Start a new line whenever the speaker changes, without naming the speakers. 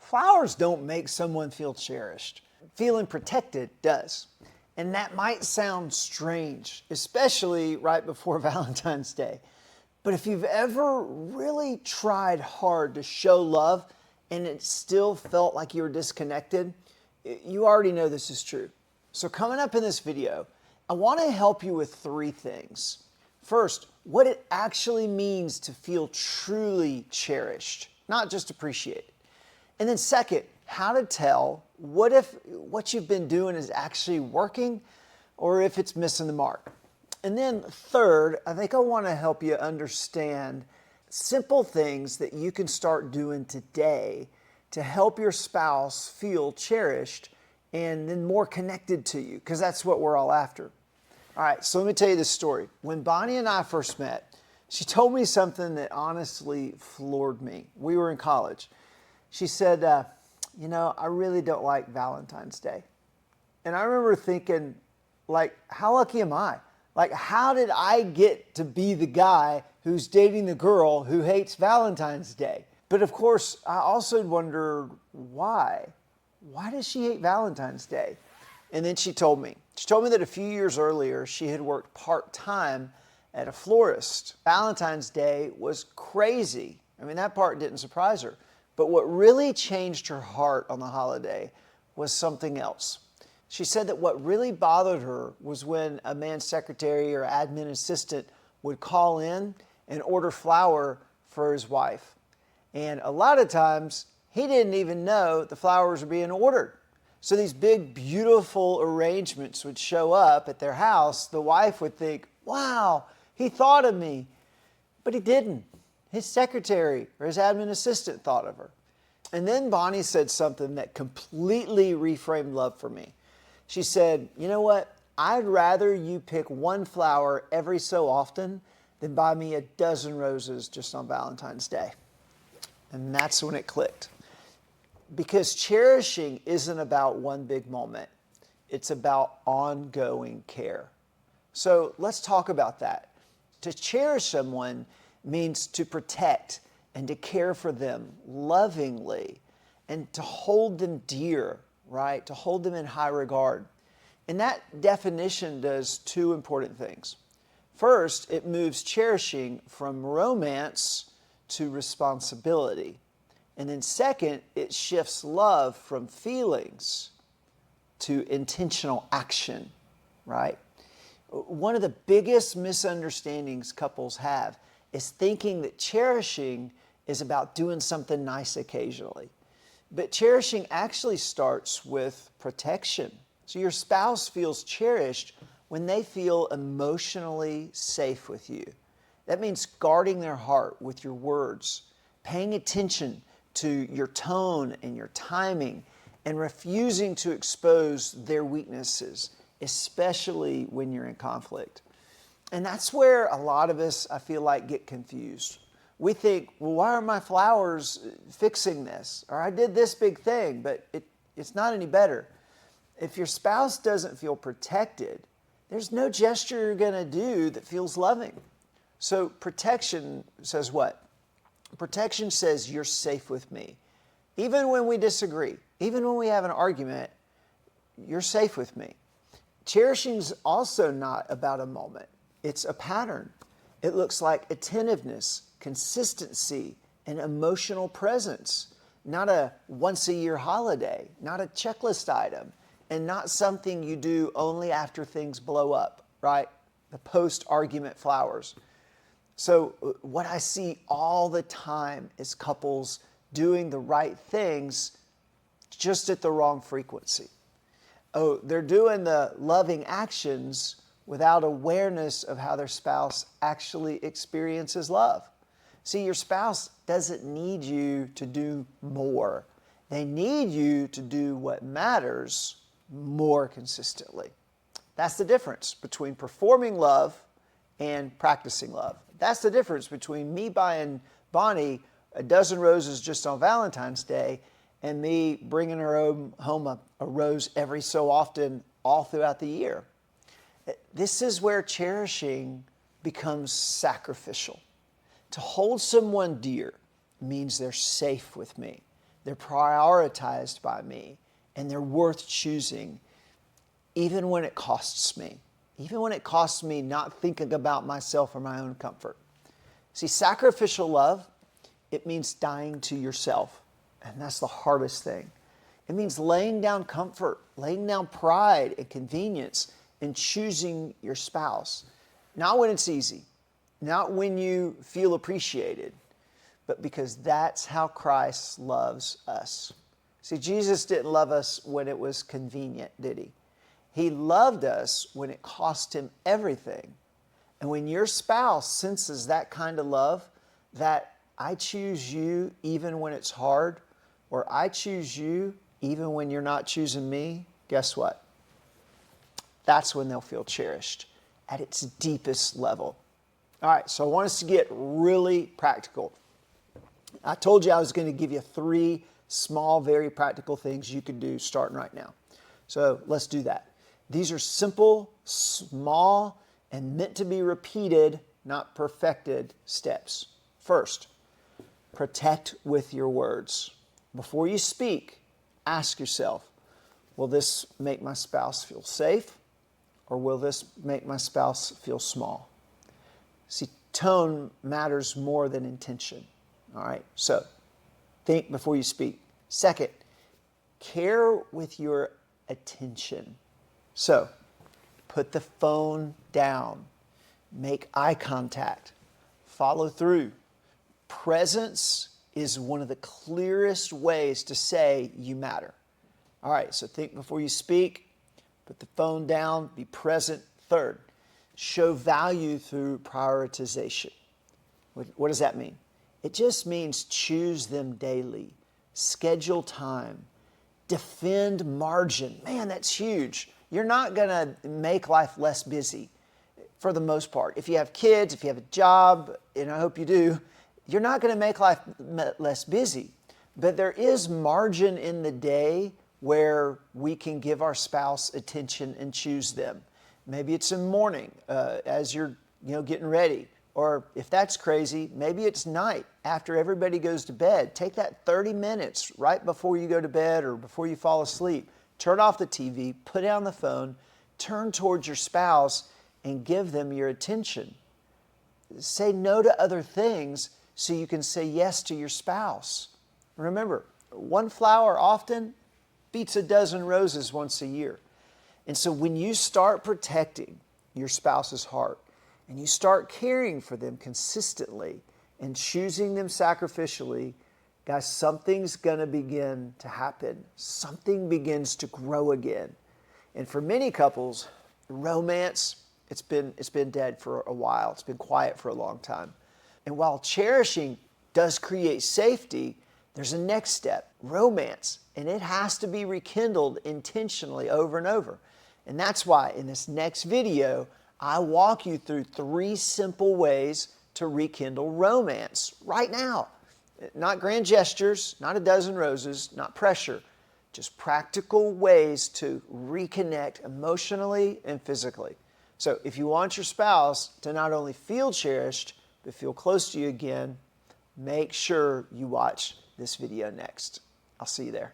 Flowers don't make someone feel cherished. Feeling protected does. And that might sound strange, especially right before Valentine's Day. But if you've ever really tried hard to show love and it still felt like you were disconnected, you already know this is true. So coming up in this video, I want to help you with 3 things. First, what it actually means to feel truly cherished, not just appreciated. And then second, how to tell what if what you've been doing is actually working or if it's missing the mark. And then third, I think I want to help you understand simple things that you can start doing today to help your spouse feel cherished and then more connected to you, because that's what we're all after. All right, so let me tell you this story. When Bonnie and I first met, she told me something that honestly floored me. We were in college. She said, I really don't like Valentine's Day. And I remember thinking, how lucky am I? How did I get to be the guy who's dating the girl who hates Valentine's Day? But of course, I also wondered why. Why does she hate Valentine's Day? And then she told me. She told me that a few years earlier, she had worked part-time at a florist. Valentine's Day was crazy. I mean, that part didn't surprise her. But what really changed her heart on the holiday was something else. She said that what really bothered her was when a man's secretary or admin assistant would call in and order flour for his wife. And a lot of times, he didn't even know the flowers were being ordered. So these big, beautiful arrangements would show up at their house. The wife would think, wow, he thought of me. But he didn't. His secretary or his admin assistant thought of her. And then Bonnie said something that completely reframed love for me. She said, you know what? I'd rather you pick one flower every so often than buy me a dozen roses just on Valentine's Day. And that's when it clicked. Because cherishing isn't about one big moment. It's about ongoing care. So let's talk about that. To cherish someone means to protect and to care for them lovingly and to hold them dear, right? To hold them in high regard. And that definition does 2 important things. First, it moves cherishing from romance to responsibility. And then second, it shifts love from feelings to intentional action, right? One of the biggest misunderstandings couples have is thinking that cherishing is about doing something nice occasionally. But cherishing actually starts with protection. So your spouse feels cherished when they feel emotionally safe with you. That means guarding their heart with your words, paying attention to your tone and your timing, and refusing to expose their weaknesses, especially when you're in conflict. And that's where a lot of us, I feel like, get confused. We think, well, why are my flowers fixing this? Or I did this big thing, but it's not any better. If your spouse doesn't feel protected, there's no gesture you're going to do that feels loving. So protection says what? Protection says you're safe with me. Even when we disagree, even when we have an argument, you're safe with me. Cherishing's also not about a moment. It's a pattern. It looks like attentiveness, consistency, and emotional presence. Not a once-a-year holiday, not a checklist item, and not something you do only after things blow up, right? The post-argument flowers. So what I see all the time is couples doing the right things just at the wrong frequency. Oh, they're doing the loving actions without awareness of how their spouse actually experiences love. See, your spouse doesn't need you to do more. They need you to do what matters more consistently. That's the difference between performing love and practicing love. That's the difference between me buying Bonnie a dozen roses just on Valentine's Day and me bringing her home a rose every so often all throughout the year. This is where cherishing becomes sacrificial. To hold someone dear means they're safe with me. they're prioritized by me, and they're worth choosing, even when it costs me. Even when it costs me not thinking about myself or my own comfort. See, sacrificial love, it means dying to yourself. And that's the hardest thing. It means laying down comfort, laying down pride and convenience, and choosing your spouse. Not when it's easy, not when you feel appreciated, but because that's how Christ loves us. See, Jesus didn't love us when it was convenient, did he? He loved us when it cost him everything. And when your spouse senses that kind of love, that I choose you even when it's hard, or I choose you even when you're not choosing me, guess what? That's when they'll feel cherished at its deepest level. All right, so I want us to get really practical. I told you I was going to give you 3 small, very practical things you can do starting right now. So let's do that. These are simple, small, and meant to be repeated, not perfected steps. First, protect with your words. Before you speak, ask yourself, will this make my spouse feel safe, or will this make my spouse feel small? See, tone matters more than intention. All right, so think before you speak. Second, care with your attention. So, put the phone down, make eye contact, follow through. Presence is one of the clearest ways to say you matter. All right, so think before you speak, put the phone down, be present. Third, show value through prioritization. What does that mean? It just means choose them daily, schedule time, defend margin. Man, that's huge. You're not going to make life less busy for the most part. If you have kids, if you have a job, and I hope you do, you're not going to make life less busy. But there is margin in the day where we can give our spouse attention and choose them. Maybe it's in the morning as you're getting ready. Or if that's crazy, maybe it's night after everybody goes to bed. Take that 30 minutes right before you go to bed or before you fall asleep. Turn off the TV, put down the phone, turn towards your spouse and give them your attention. Say no to other things so you can say yes to your spouse. Remember, one flower often beats a dozen roses once a year. And so when you start protecting your spouse's heart and you start caring for them consistently and choosing them sacrificially, guys, something's going to begin to happen. Something begins to grow again. And for many couples, romance, it's been dead for a while. It's been quiet for a long time. And while cherishing does create safety, there's a next step, romance. And it has to be rekindled intentionally over and over. And that's why in this next video, I walk you through 3 simple ways to rekindle romance right now. Not grand gestures, not a dozen roses, not pressure, just practical ways to reconnect emotionally and physically. So if you want your spouse to not only feel cherished, but feel close to you again, make sure you watch this video next. I'll see you there.